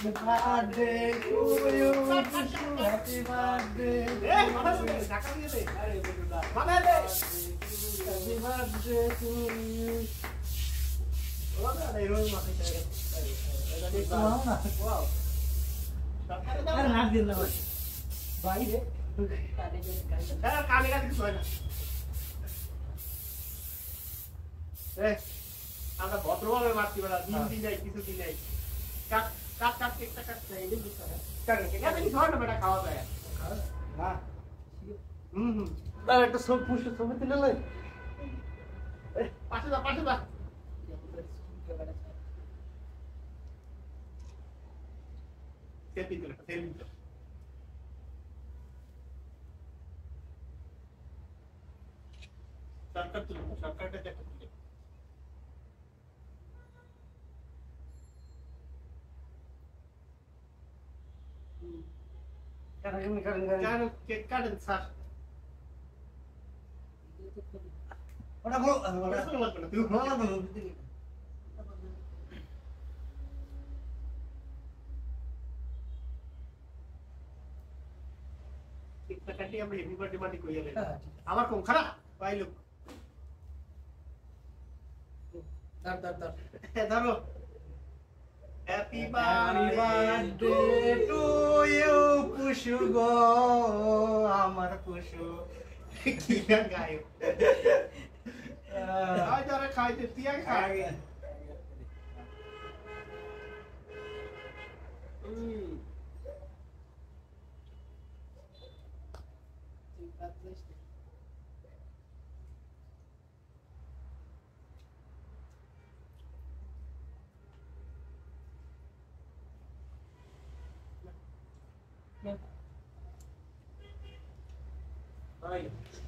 birthday to you, wish you happy birthday. Dhaka দিয়ে দে Happy birthday to you. Wow. আরে নাচ দিন না ভাই। বাইরে কানে কাছে কিছু হয় না আমরা ভদ্রভাবে মারছি বেলা দিন যাই কিছু দিন যাই কাট কাট কাট কেকটা কাট যাই কিছু হয় না বেটা খাওয়া যায় না হুম তার একটা ছবি তুলে লই পাশে যা সেলফি তুলে শর্টকাটটা দেখো কারণ কেক কাটেন স্যার ওটা বলো তুই বলো না কেকটা কাটি আমরা হেভি বার্থডে মাটি কইয়া দেব আমার কম খারাপ পাইলো ধরো happy birthday to you Pushu গো আমার পুষু কি গান গায় আজ যারা খাইতে তিয়া খায় Right.